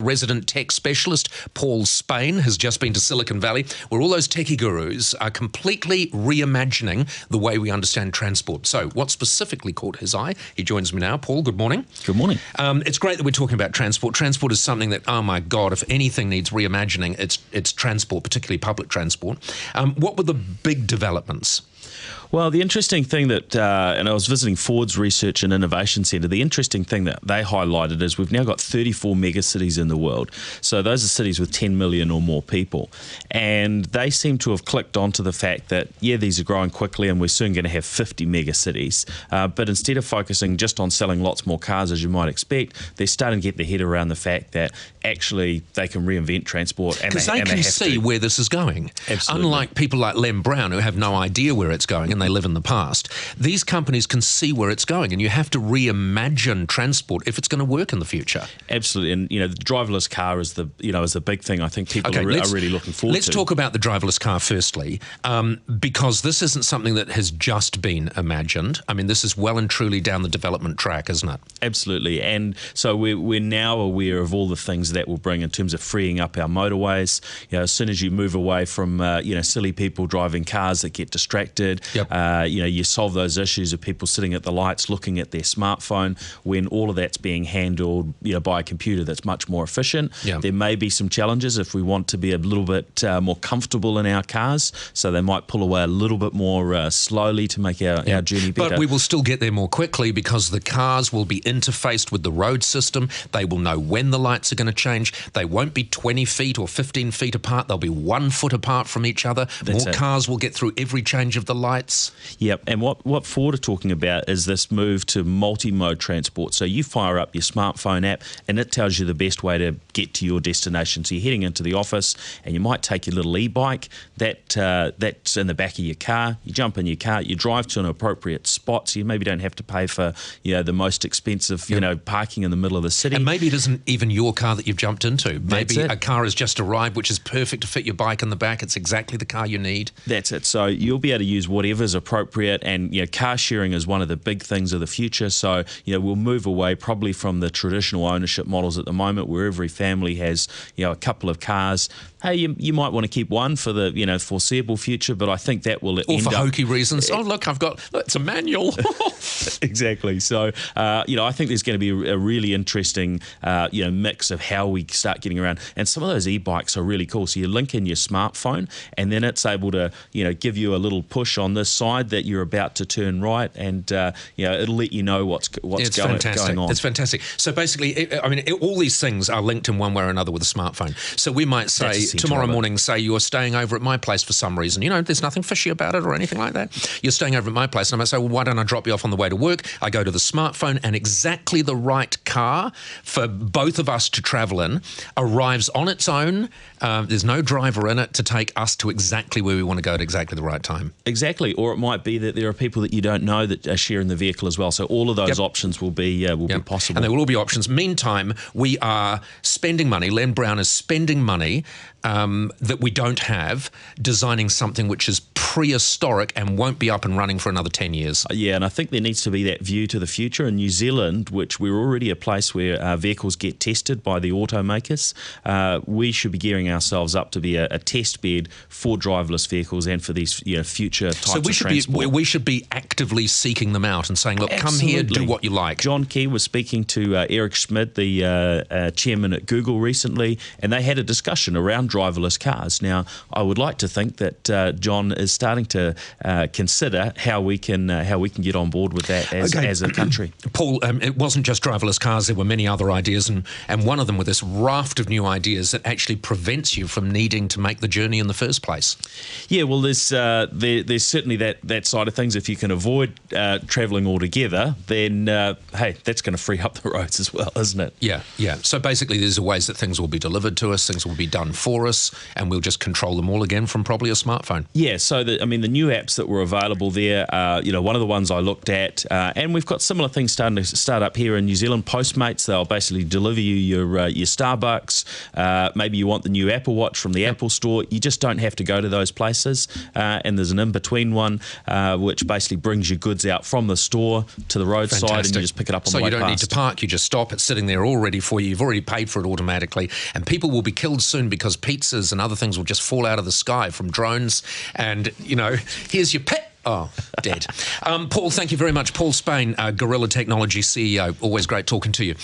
resident tech specialist. Paul Spain has just been to Silicon Valley, where all those techie gurus are completely reimagining the way we understand transport. So what specifically caught his eye? He joins me now. Paul, good morning. Good morning. It's great that we're talking about transport. Transport is something that, oh my God, if anything needs reimagining, it's transport, particularly public transport. What were the big developments? Well, the interesting thing that, and I was visiting Ford's Research and Innovation Centre, the interesting thing that they highlighted is we've now got 34 megacities in the world. So those are cities with 10 million or more people. And they seem to have clicked onto the fact that, yeah, these are growing quickly and we're soon going to have 50 megacities. But instead of focusing just on selling lots more cars, as you might expect, they're starting to get their head around the fact that actually they can reinvent transport. Because they can see where this is going. Absolutely. Unlike people like Lem Brown, who have no idea where it's going and they live in the past, these companies can see where it's going, and you have to reimagine transport if it's going to work in the future. Absolutely, and the driverless car is the big thing. I think people are really looking forward to. Let's talk about the driverless car firstly, because this isn't something that has just been imagined. I mean, this is well and truly down the development track, isn't it? Absolutely, and so we're now aware of all the things that will bring in terms of freeing up our motorways. As soon as you move away from silly people driving cars that get distracted. Yep. You solve those issues of people sitting at the lights looking at their smartphone when all of that's being handled by a computer that's much more efficient. Yeah. There may be some challenges if we want to be a little bit more comfortable in our cars, so they might pull away a little bit more slowly to make our journey better. But we will still get there more quickly because the cars will be interfaced with the road system. They will know when the lights are going to change. They won't be 20 feet or 15 feet apart. They'll be 1 foot apart from each other. More cars will get through every change of the lights. Yep, and what Ford are talking about is this move to multi-mode transport. So you fire up your smartphone app and it tells you the best way to get to your destination. So you're heading into the office and you might take your little e-bike that's in the back of your car. You jump in your car, you drive to an appropriate spot, so you maybe don't have to pay for the most expensive parking in the middle of the city. And maybe it isn't even your car that you've jumped into. Maybe a car has just arrived which is perfect to fit your bike in the back. It's exactly the car you need. That's it. So you'll be able to use whatever's appropriate, and car sharing is one of the big things of the future. So we'll move away probably from the traditional ownership models at the moment, where every family has a couple of cars. Hey, you might want to keep one for the foreseeable future, but I think that will end up hokey reasons. Oh look, it's a manual. Exactly. So I think there's going to be a really interesting mix of how we start getting around. And some of those e-bikes are really cool. So you link in your smartphone, and then it's able to give you a little push on this side that you're about to turn right, and it'll let you know what's going on. It's fantastic. So basically, all these things are linked in one way or another with a smartphone. So we might say tomorrow morning, say you're staying over at my place for some reason. There's nothing fishy about it or anything like that. You're staying over at my place, and I might say, well, why don't I drop you off on the way to work? I go to the smartphone, and exactly the right car for both of us to travel in arrives on its own. There's no driver in it to take us to exactly where we want to go at exactly the right time. Exactly. Or it might be that there are people that you don't know that are sharing the vehicle as well. So all of those options will be possible. And there will all be options. Meantime, we are spending money. Len Brown is spending money that we don't have, designing something which is prehistoric and won't be up and running for another 10 years. Yeah, and I think there needs to be that view to the future. In New Zealand, which we're already a place where vehicles get tested by the automakers, we should be gearing ourselves up to be a test bed for driverless vehicles and for these future types of transport. We should be actively seeking them out and saying, look, come here, do what you like. John Key was speaking to Eric Schmidt, the chairman at Google recently, and they had a discussion around driverless cars. Now, I would like to think that John is starting to consider how we can get on board with that as a country. Paul, it wasn't just driverless cars. There were many other ideas, and one of them were this raft of new ideas that actually prevents you from needing to make the journey in the first place. Yeah, well, there's certainly that side of things. If you can avoid travelling altogether, then hey, that's going to free up the roads as well, isn't it? Yeah. So basically, there's ways that things will be delivered to us, things will be done for us, and we'll just control them all again from probably a smartphone. Yeah. So the new apps that were available there, one of the ones I looked at, and we've got similar things starting to start up here in New Zealand. Postmates, they'll basically deliver you your Starbucks. Maybe you want the new Apple Watch from the Apple Store. You just don't have to go to those places. And there's an in-between one, which basically brings your goods out from the store to the roadside. Fantastic. And you just pick it up on the way past. So you don't need to park. You just stop. It's sitting there all ready for you. You've already paid for it automatically, and people will be killed soon because pizzas and other things will just fall out of the sky from drones. And, here's your pet. Oh, dead. Paul, thank you very much. Paul Spain, Gorilla Technology CEO. Always great talking to you.